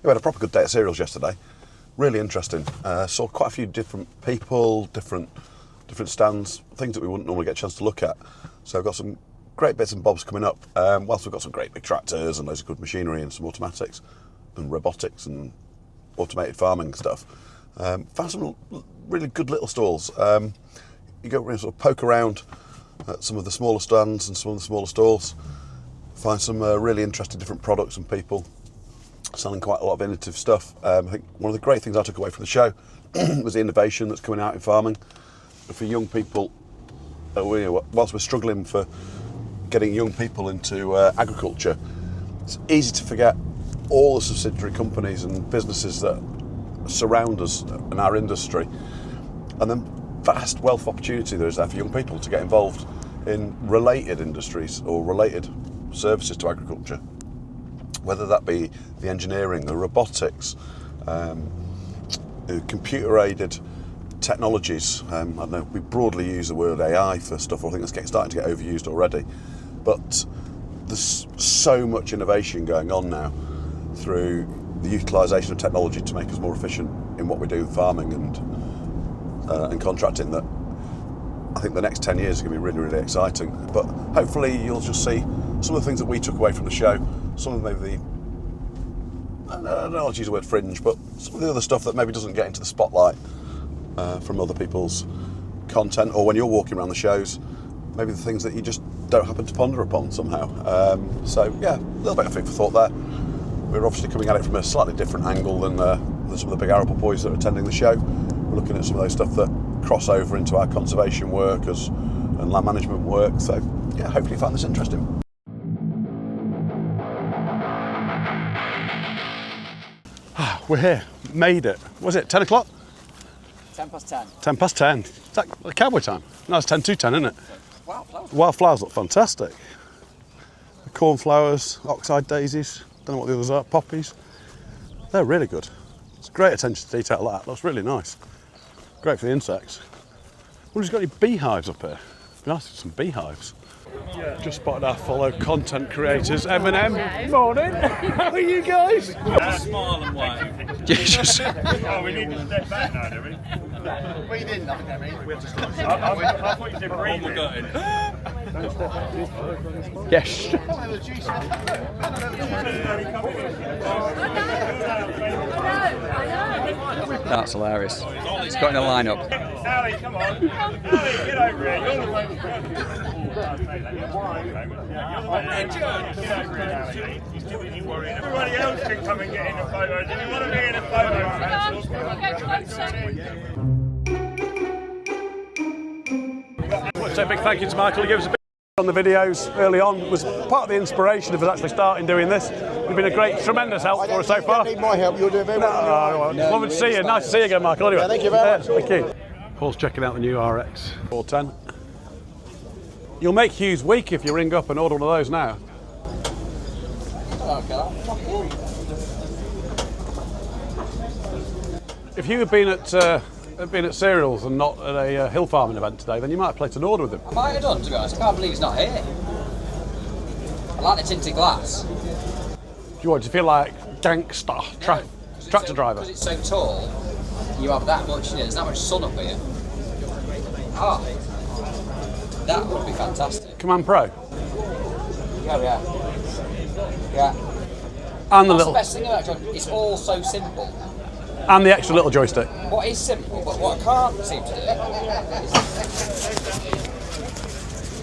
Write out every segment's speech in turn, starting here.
We had a proper good day at cereals yesterday. Really interesting. Saw quite a few different people, different stands, things that we wouldn't normally get a chance to look at. So I've got some great bits and bobs coming up. Whilst we've got some great big tractors and loads of good machinery and some automatics and robotics and automated farming stuff. Found some really good little stalls. You go sort of poke around at some of the smaller stands and some of the smaller stalls. Find some really interesting different products and people selling quite a lot of innovative stuff. I think one of the great things I took away from the show was the innovation that's coming out in farming. For young people, whilst we're struggling for getting young people into agriculture, it's easy to forget all the subsidiary companies and businesses that surround us in our industry, and then vast wealth of opportunity there is there for young people to get involved in related industries or related services to agriculture, whether that be the engineering, the robotics, computer-aided technologies. I don't know, we broadly use the word AI for stuff, I think it's starting to get overused already, but there's so much innovation going on now through the utilisation of technology to make us more efficient in what we do in farming and contracting, that I think the next 10 years are going to be really, really exciting. But hopefully you'll just see some of the things that we took away from the show, some of maybe I don't know, I'll use the word fringe, but some of the other stuff that maybe doesn't get into the spotlight from other people's content, or when you're walking around the shows, maybe the things that you just don't happen to ponder upon somehow. So yeah, a little bit of food for thought there. We're obviously coming at it from a slightly different angle than some of the big arable boys that are attending the show. We're looking at some of those stuff that cross over into our conservation work and land management work. So yeah, hopefully you find this interesting. We're here, made it. Was it 10 o'clock? 10 past 10. 10 past 10. Is that cowboy time? No, it's 10 to 10, isn't it? Wildflowers. Wildflowers look fantastic. The cornflowers, oxeye daisies, don't know what the others are, poppies. They're really good. It's great attention to detail, that looks really nice. Great for the insects. Well, he's got any beehives up here. It'd be nice to see some beehives. Just spotted our fellow content creators, M&M. Morning. How are you guys? Smile and wave. Oh, we need to step back now, do we? We didn't, I mean. I thought you did breathing. Yes. That's hilarious. It's got in a lineup. Sally, come on. Sally, get over here. You're the one. Everybody else can come and get in the photos. If you want to be in a photo, I want to say a big thank you to Michael. He gave us a bit on the videos early on. It was part of the inspiration of us actually starting doing this. You've been a great, tremendous help for us so far. I don't need my help, you'll do very well. Lovely to see you. Nice to see you again, Michael. Anyway. Yeah, thank you very much. Thank you. Paul's checking out the new RX 410. You'll make Hugh's week if you ring up and order one of those now. If Hugh had been at cereals and not at a hill farming event today, then you might have placed an order with him. I might have done, to be honest. I can't believe he's not here. I like the tinted glass. Do you feel like gangster tractor driver? Because it's so tall, you have that much, there's that much sun up here. Oh, that would be fantastic. Command Pro. Yeah. And the That's little. the best thing about it, it's all so simple. And the extra little joystick. What is simple, but what I can't seem to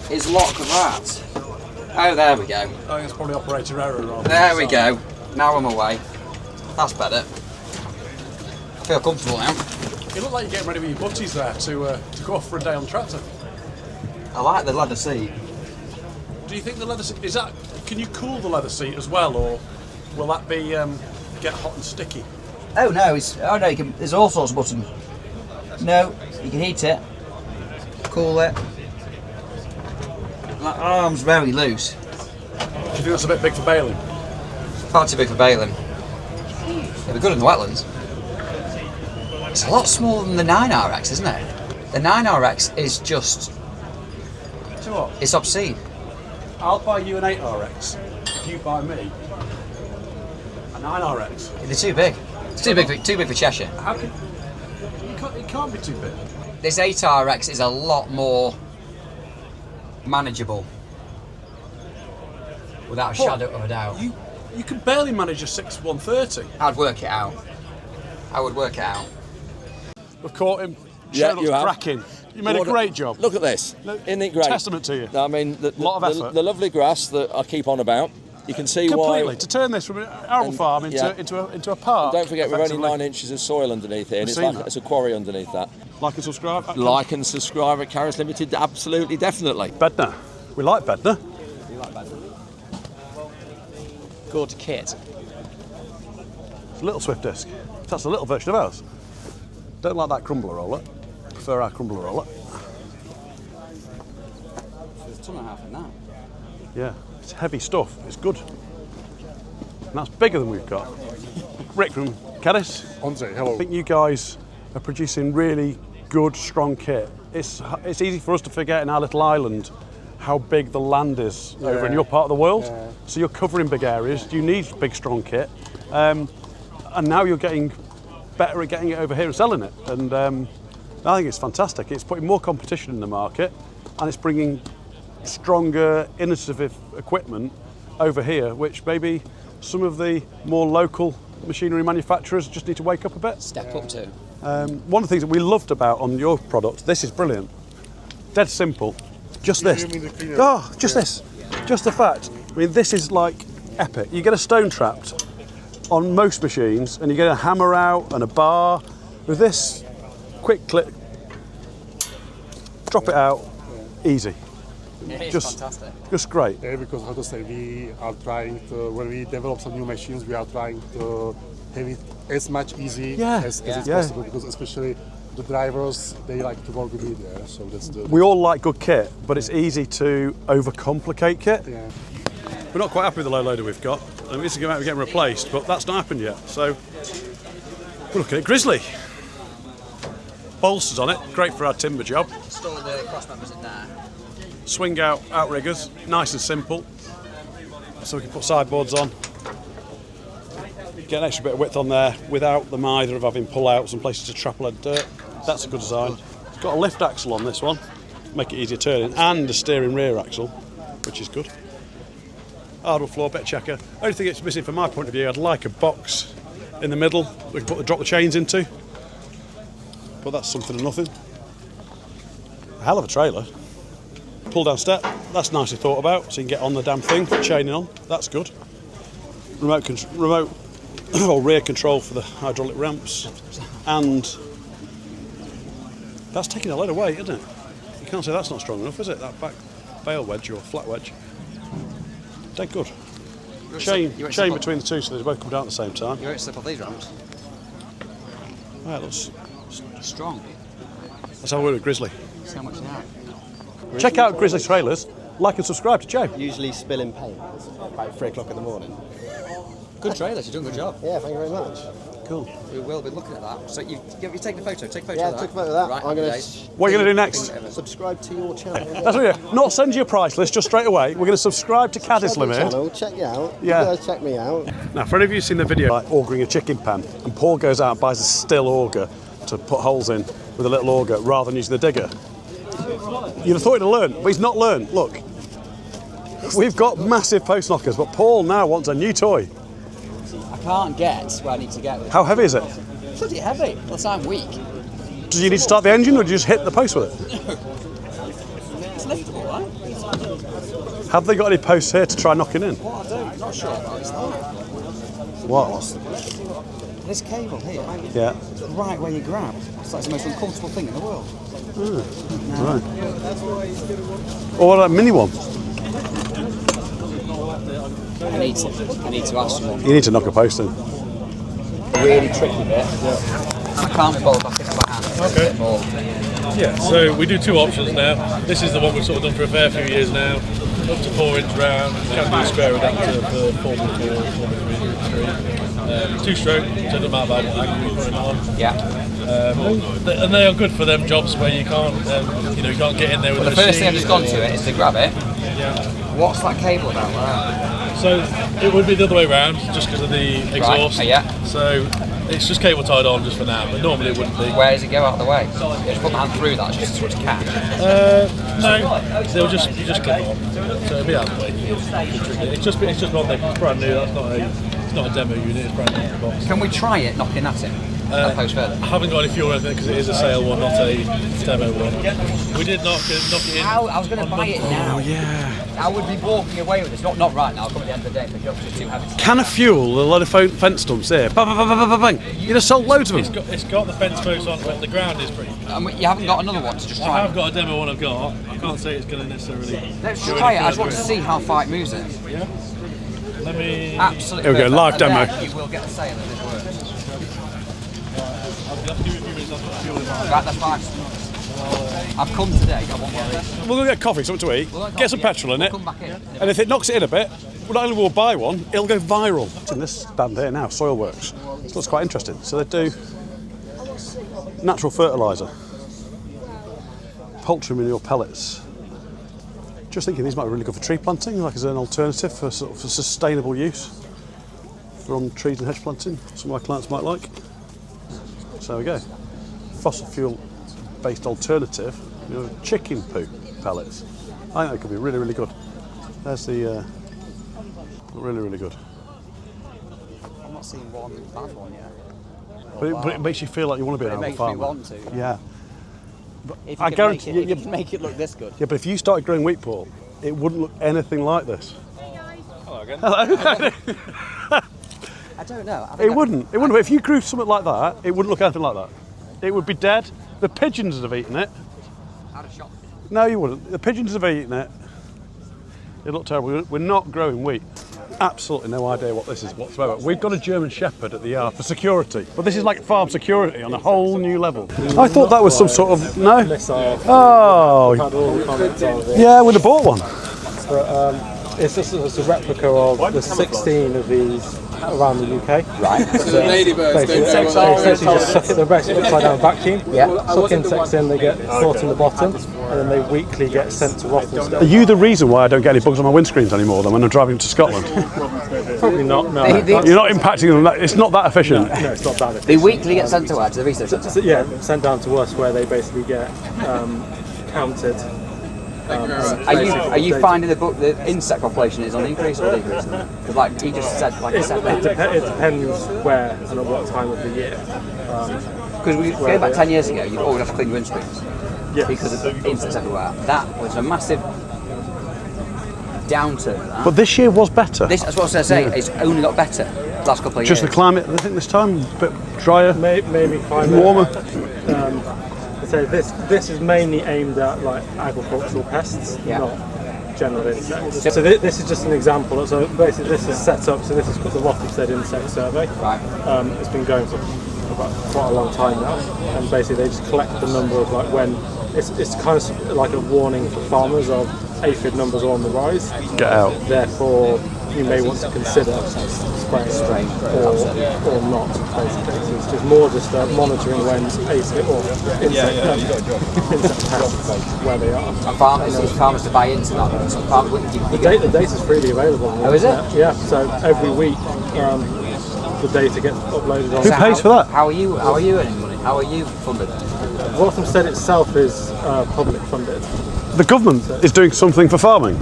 do is lock that. Oh, there we go. I think it's probably operator error. There we go. Now I'm away. That's better. I feel comfortable now. You look like you're getting ready with your butties there to go off for a day on tractor. I like the leather seat. Do you think the leather seat, can you cool the leather seat as well, or will that be get hot and sticky? Oh no, you can, there's all sorts of buttons. No, you can heat it, cool it. My arm's very loose. Do you think that's a bit big for baling? Far too big for baling. It'll be good in the wetlands. It's a lot smaller than the 9RX, isn't it? The 9RX is just... Do you know what? It's obscene. I'll buy you an 8RX if you buy me a 9RX. They're too big. It's too big for Cheshire. How can it can't be too big. This 8RX is a lot more manageable, without a shadow of a doubt. You can barely manage a 6-130. I'd work it out. I would work it out. We've caught him. Yeah, Looks you have. cracking. You made a great job. Look at this. Isn't it great? Testament to you. I mean, A lot of effort. the lovely grass that I keep on about. You can see Completely. why. To turn this from an arable farm into a park. Don't forget, we're only effectively. 9 inches of soil underneath here, and I've it's seen like that. it's a quarry underneath that. Like and subscribe. Like and subscribe at Carrots Limited, absolutely, definitely. Bednar. We like Bednar. Good kit. It's a little Swift disc. That's a little version of ours. Don't like that crumbler roller. Prefer our crumbler roller. There's a ton and a half in that. Yeah, it's heavy stuff. It's good. And that's bigger than we've got. Rick from Caddis. Andre, I hello. think you guys are producing really good, strong kit. It's easy for us to forget in our little island how big the land is over in your part of the world. Yeah. So you're covering big areas. You need big, strong kit. And now you're getting better at getting it over here and selling it. And I think it's fantastic. It's putting more competition in the market, and it's bringing stronger, innovative equipment over here, which maybe some of the more local machinery manufacturers just need to wake up a bit. Step up to. One of the things that we loved about on your product, this is brilliant. Dead simple. Just this. You mean the cleaner? Oh, just this. Just the fact. I mean, this is like epic. You get a stone trapped on most machines, and you get a hammer out and a bar. With this, quick click, drop it out, easy. It's Just- fantastic. Just great. Yeah, because how to say, we are trying to, when we develop some new machines, we are trying to have it as much easy Yeah. as Yeah. it's Yeah. possible, because especially the drivers, they like to work with it there, so that's the... We all like good kit, but it's easy to overcomplicate kit. Yeah. We're not quite happy with the low loader we've got. I mean, this is going to get replaced, but that's not happened yet. So we're looking at Grizzly. Bolsters on it, great for our timber job. Install the cross members in there. Swing out outriggers, nice and simple. So we can put sideboards on. Get an extra bit of width on there without the mither of having pull-outs and places to trap a load of dirt. That's a good design. It's got a lift axle on this one, make it easier turning, and a steering rear axle, which is good. Hardwood floor, bit of checker. Only thing it's missing from my point of view, I'd like a box in the middle we can drop the chains into. But that's something or nothing. A hell of a trailer. Pull down step, that's nicely thought about, so you can get on the damn thing, put chaining on, that's good. Remote or rear control for the hydraulic ramps, and that's taking a load of weight, isn't it? You can't say that's not strong enough, is it? That back bail wedge or flat wedge. Dead good. Chain between the two so they both come down at the same time. You won't slip off these ramps. Right, looks, Strong. that's how we do Grizzly. So much now. Check out Grizzly Trailers, like and subscribe to Joe. Usually spilling paint about 3 o'clock in the morning. Good trailers, you're doing a good job. Yeah, thank you very much. Cool. We will be looking at that. So you taking a photo? Take a photo Yeah, of that. took a photo of that. Right, I'm gonna days. What are you going to do next? Subscribe to your channel. That's what we do. Not send you a price list just straight away. We're going to subscribe to Caddis Subscribe to the Limited. channel, check you out. Yeah. You guys check me out. Now, for any of you who've seen the video, like augering a chicken pen, and Paul goes out and buys a still auger to put holes in with a little auger rather than using the digger. You'd have thought he'd have learned, but he's not learned. Look, we've got massive post knockers, but Paul now wants a new toy. I can't get where I need to get with it. How heavy is it? Bloody heavy. Well, I'm weak. Do you need to start the engine or do you just hit the post with it? It's liftable, right? Have they got any posts here to try knocking in? What I do, I'm not sure about this. What? This cable here, Yeah. it's right where you grab. It's like the most uncomfortable thing in the world. Right. Or what about a mini one? I need to ask someone. You need to knock a post in. Really tricky bit. I can't be bothered back into my hand. Okay. A bit more. Yeah, so we do 2 options now. This is the one we've sort of done for a fair few years now. Up to 4-inch round, can do a square adapter for 4x4, 4x3. 2-stroke, so it doesn't matter about what angle you put it on. Yeah. And they are good for them jobs where you can't, you can't get in there with Well, the first thing I've just gone to it is to grab it. Yeah. What's that cable about? Wow. So it would be the other way around, just because of the exhaust. yeah. So it's just cable tied on just for now, but normally it wouldn't be. Where does it go out of the way? You just put my hand through that, it's just a switch catch. No, they'll just clip on. So it'll be out of the way. It's just one thing. It's brand new. It's not a demo unit. It's brand new in the box. Can we try it knocking at it? Post further. I haven't got any fuel or anything because it is a sale one, not a demo one. We did knock it in. I was going to buy it now. Oh yeah. I would be walking away with this. Not right now. I'll come at the end of the day and pick it up. It's too heavy. Can of fuel, a lot of fence stumps here. Bang, bang, bang, bang, bang, bang. You just sold loads of them. It's got the fence posts on, but the ground is pretty good. You haven't got another one to just try. I have got a demo one I've got. I can't say it's going to necessarily. Let's do try it. any I just want further. to see how far it moves it. Yeah. Let me. Absolutely. Here we go, perfect. live And demo. there you will get a sale if it works. I'll have to give you a few minutes. I've got fuel in mind. Right, that's fine. I've come today. I want one of these. We'll go get coffee, something to eat, get some petrol in it, Come back in. and if it knocks it in a bit, not only will we buy one, it'll go viral. It's in this stand here now, Soilworks. This looks quite interesting. So they do natural fertiliser, poultry manure pellets. Just thinking these might be really good for tree planting, like as an alternative for sort of for sustainable use from trees and hedge planting. Some of my clients might like. So there we go. Fossil fuel based alternative, chicken poo pellets. I think that could be really, really good. There's the really, really good. I've not seen one bad one yet. But it makes you feel like you want to be an It animal makes farmer. me want to. Yeah. If I you guarantee can if you can make it look this good. Yeah, but if you started growing wheat, Paul, it wouldn't look anything like this. Hello again. I don't know. It wouldn't. It wouldn't. But if you grew something like that, it wouldn't look anything like that. It would be dead. The pigeons would have eaten it. I'd have shot. No, you wouldn't. The pigeons have eaten it. It looked terrible. We're not growing wheat. Absolutely no idea what this is whatsoever. We've got a German Shepherd at the yard for security, but this is like farm security on a whole new level. I thought that was some sort of no. Oh, yeah, we'd have bought one. It's a replica of the 16 of these around the UK. Right. So basically just suck it, they're basically upside down vacuum. Yeah. Suck insects in, they get caught in the bottom, and then they weekly get sent to Rotherham. Are you the reason why I don't get any bugs on my windscreens anymore then when I'm driving to Scotland? Probably not, no. You're not impacting them. It's not that efficient. No, it's not that. They weekly get sent to where? To the research centre? So, yeah, sent down to us where they basically get counted. Are you finding the insect population is on the increase or decrease? Because like he just said, like he said, It depends where and at what time of the year. because we going back 10 years ago, you always have to clean your windscreens. Yes. Because of insects everywhere. That was a massive downturn. That. But this year was better. That's what I was going to say. It's only got better the last couple of years. Just the climate, I think this time, a bit drier, Maybe climate. warmer. So this is mainly aimed at like agricultural pests, Yeah. not general insects. So this is just an example. So basically this is set up. So this is called the Rotherham Insect Survey. Right. It's been going for about quite a long time now, and basically they just collect the number of like when it's kind of like a warning for farmers of aphid numbers are on the rise. Get out. Therefore, you may want to consider spraying or not. Basically, so it's just more just monitoring when aphid or insect pests where they are. And farmers to buy into that. Some farmers, The data is freely available. Oh, is it? Yeah. So every week, the data gets uploaded on. Who pays for that? How are you earning money? How are you funded? Rotherham itself is public funded. The government is doing something for farming.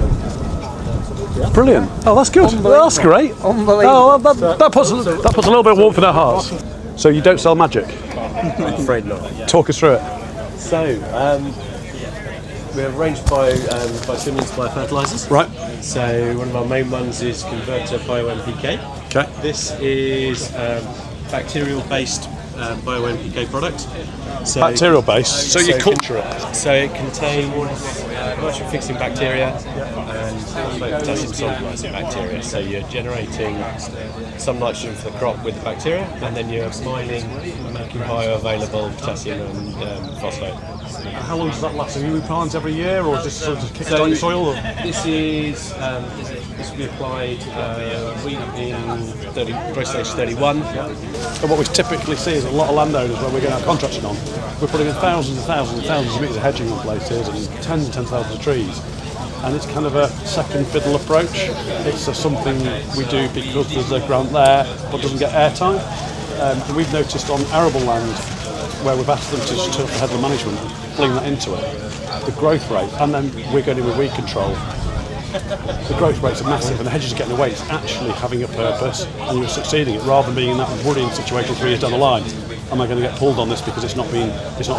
Brilliant. Oh, that's good. That's great. Unbelievable. Oh, that puts a little bit of warmth in our hearts. So you don't sell magic? I'm afraid not. Talk us through it. So, we have a range of stimulants, biofertilizers. Right. So, one of our main ones is Converter Bio-NPK. Okay. This is bacterial-based Bio-NPK product. So, Bacterial based. So you culture it. So it contains nitrogen fixing bacteria and potassium solubilizing bacteria. So you're generating some nitrogen for the crop with the bacteria, and then you're mining and making bioavailable potassium and phosphate. How long does that last? Are you replants every year, or just sort of kick it on your soil? Or? This will be applied in growth stage 31. And what we typically see is a lot of landowners when we're going out contracting on, we're putting in thousands and thousands and thousands of metres of hedging on places and tens and tens of thousands of trees. and it's kind of a second fiddle approach. It's something we do because there's a grant there, but doesn't get airtime. And we've noticed on arable land, where we've asked them to turf the headland management and fling that into it, the growth rate, and then we're going in with weed control. The growth rates are massive and the hedges are getting away. It's actually having a purpose and you're succeeding it, rather than being in that worrying situation 3 years down the line. Am I going to get pulled on this because it's not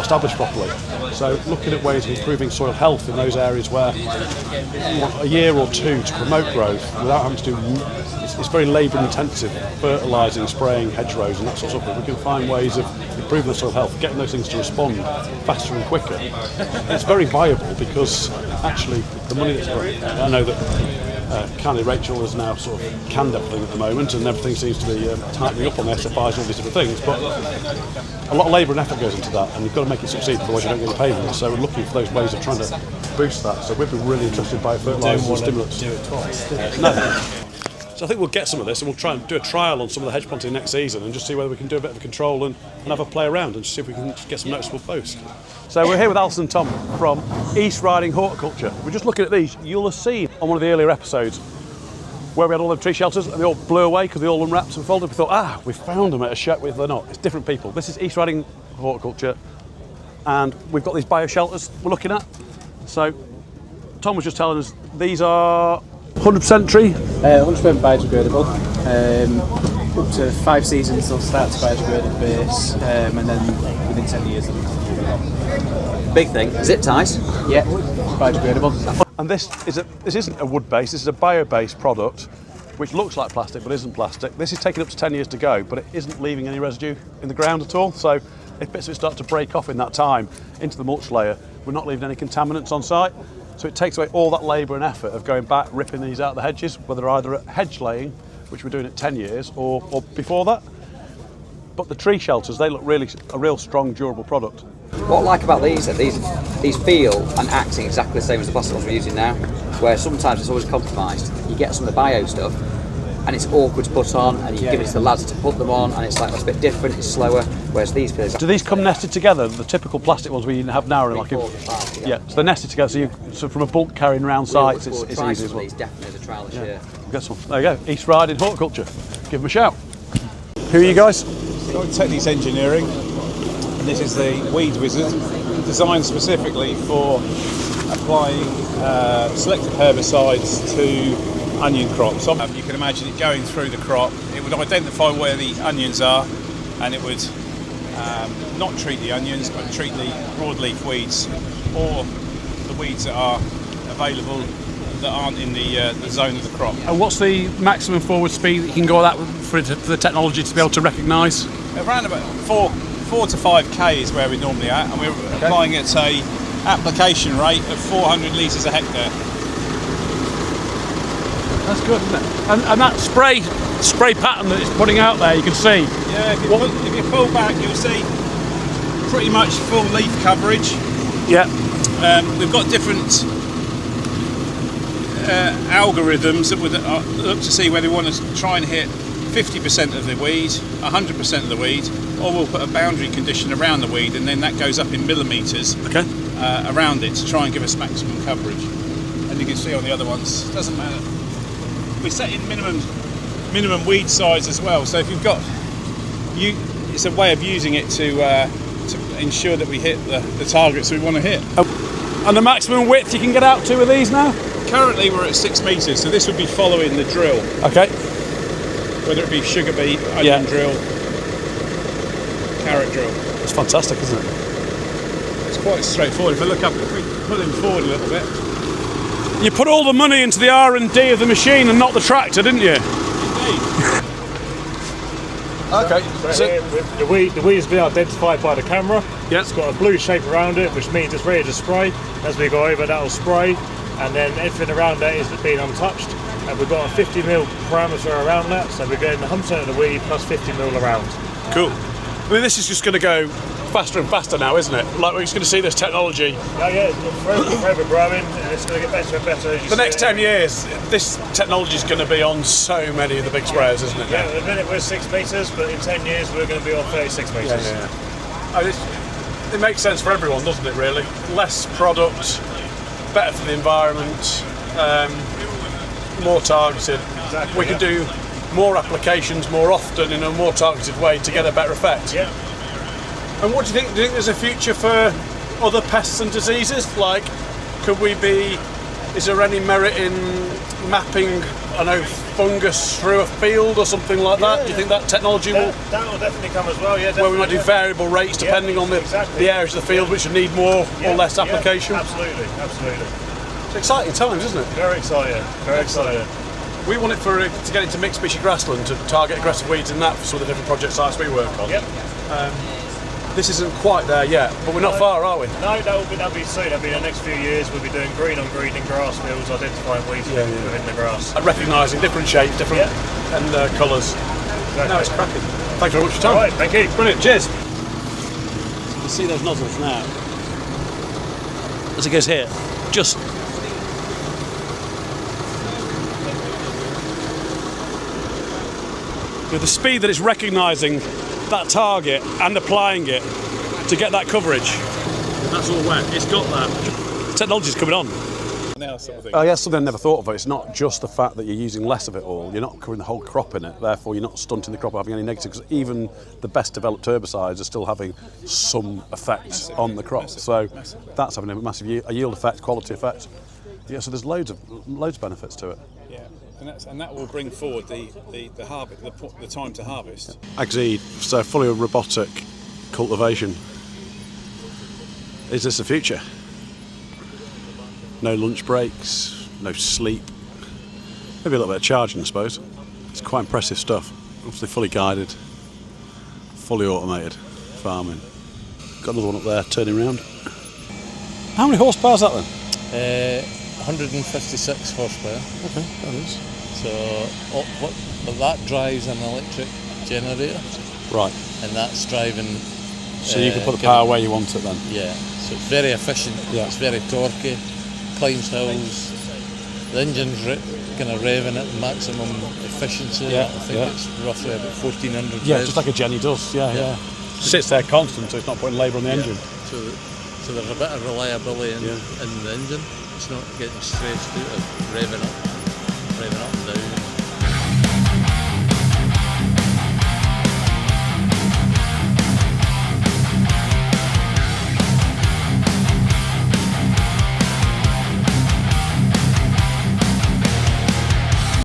established properly? So looking at ways of improving soil health in those areas where you want a year or two to promote growth without having to do, it's very labour intensive, fertilising, spraying hedgerows and that sort of stuff. We can find ways of improving the soil health, getting those things to respond faster and quicker. And it's very viable because actually the money that's, I know that Canny Rachel is now sort of canned everything at the moment and everything seems to be tightening up on the SFIs and all these different things, but a lot of labour and effort goes into that and you've got to make it succeed, otherwise you don't get the payment. So we're looking for those ways of trying to boost that. So we've been really interested by fertilisers and stimulants. Do it twice. No. So I think we'll get some of this and we'll try and do a trial on some of the hedge planting next season and just see whether we can do a bit of control and have a play around and see if we can get some noticeable posts. So we're here with Alison and Tom from East Riding Horticulture. We're just looking at these. You'll have seen on one of the earlier episodes where we had all the tree shelters and they all blew away because they all unwrapped and folded. We thought, we found them at a show. They're not. It's different people. This is East Riding Horticulture and we've got these bio shelters we're looking at. So Tom was just telling us these are 100% tree? 100% biodegradable. Up to 5 seasons they'll start to biodegraded base, and then within 10 years they'll move on. Big thing, zip ties. Yeah, biodegradable. And this isn't a wood base, this is a bio-based product which looks like plastic but isn't plastic. This is taking up to 10 years to go, but it isn't leaving any residue in the ground at all. So if bits of it start to break off in that time into the mulch layer, we're not leaving any contaminants on site. So it takes away all that labour and effort of going back, ripping these out of the hedges, whether either at hedge laying, which we're doing at 10 years, or before that. But the tree shelters, they look really a real strong, durable product. What I like about these feel and acting exactly the same as the plastic ones we're using now, where sometimes it's always compromised. You get some of the bio stuff, and it's awkward to put on, and you give it to the lads to put them on, and it's like, it's a bit different, it's slower, whereas these feel exactly. Do these come nested together? The typical plastic ones we have now are like yeah, so they're nested together, so from a bulk carrying around sites, it's easy as well. These definitely as a trial this year. Get some. There you go, East Riding Horticulture. Give them a shout. Who are you guys? Techniques Engineering, and this is the Weed Wizard, designed specifically for applying selective herbicides to onion crops. You can imagine it going through the crop. It would identify where the onions are, and it would not treat the onions, but treat the broadleaf weeds or the weeds that are available that aren't in the zone of the crop. And what's the maximum forward speed that you can go at for the technology to be able to recognise? Around about 4 to 5k is where we're normally at, and we're applying at a application rate of 400 litres a hectare. That's good, isn't it? And that spray pattern that it's putting out there, you can see. Yeah, if you pull back, you'll see pretty much full leaf coverage. Yeah. We've got different algorithms that would look to see whether we want to try and hit 50% of the weed, 100% of the weed, or we'll put a boundary condition around the weed, and then that goes up in millimetres around it to try and give us maximum coverage. And you can see on the other ones, it doesn't matter. We set in minimum weed size as well, so if you've got, it's a way of using it to ensure that we hit the targets we want to hit. And the maximum width you can get out to with these now? Currently we're at 6 metres, so this would be following the drill. Okay. Whether it be sugar beet, onion drill, carrot drill. It's fantastic, isn't it? It's quite straightforward. If I look up, if we pull him forward a little bit. You put all the money into the R&D of the machine and not the tractor, didn't you? Indeed. Okay. So the weed has been identified by the camera. Yeah. It's got a blue shape around it, which means it's ready to spray. As we go over, that'll spray, and then everything around that is being untouched. And we've got a 50mm parameter around that, so we're getting 100% of the weed plus 50mm around. Cool. I mean, this is just going to go faster and faster now, isn't it? Like, we're just going to see this technology. Yeah, forever growing, and it's going to get better and better. The next 10 years, this technology is going to be on so many of the big sprayers, isn't it? Yeah, at the minute we're 6 metres, but in 10 years we're going to be on 36 metres. It makes sense for everyone, doesn't it, really? Less product, better for the environment, more targeted. Exactly, We could do more applications more often in a more targeted way to get a better effect. Yeah. And what do you think? Do you think there's a future for other pests and diseases? Like, could we be? Is there any merit in mapping, I know, fungus through a field or something like that? Do you think that technology will? That will definitely come as well. Yeah. Where we might do variable rates depending on the areas of the field which need more or less application. Absolutely. It's exciting times, isn't it? Very exciting. Very exciting. We want it to get into mixed species grassland to target aggressive weeds in that for some of the different project sites we work on. Yep. This isn't quite there yet, but we're not far, are we? No, that'll be soon. That'll be the next few years. We'll be doing green on green in grass fields, identifying weeds within the grass. And recognising different shapes, different and colours. Exactly. No, it's cracking. Thanks very much for your time. All right, thank you. Brilliant, cheers. So you can see those nozzles now. As it goes here, just with the speed that it's recognising that target and applying it to get that coverage. That's all wet. It's got that. The technology's coming on. Oh yeah, something I never thought of. It's not just the fact that you're using less of it all. You're not covering the whole crop in it. Therefore, you're not stunting the crop or having any negatives. Because even the best developed herbicides are still having some effect on the crop. So that's having a massive yield effect, quality effect. Yeah. So there's loads of benefits to it. Yeah. And that will bring forward the harvest, the time to harvest. Agseed, so fully robotic cultivation. Is this the future? No lunch breaks, no sleep. Maybe a little bit of charging, I suppose. It's quite impressive stuff. Obviously fully guided, fully automated farming. Got another one up there turning around. How many horsepower is that then? 156 horsepower. Okay, that is. So, but that drives an electric generator. Right. And that's driving. So you can put the power where you want it then? Yeah. So it's very efficient. Yeah. It's very torquey. Climbs hills. The engine's kind of revving at maximum efficiency. Yeah. I think it's roughly about 1400 Yeah, revs. just like a Jenny does. Yeah. Sits there constant, so it's not putting labour on the engine. So there's a bit of reliability in the engine. It's not getting stressed out of revving up and down.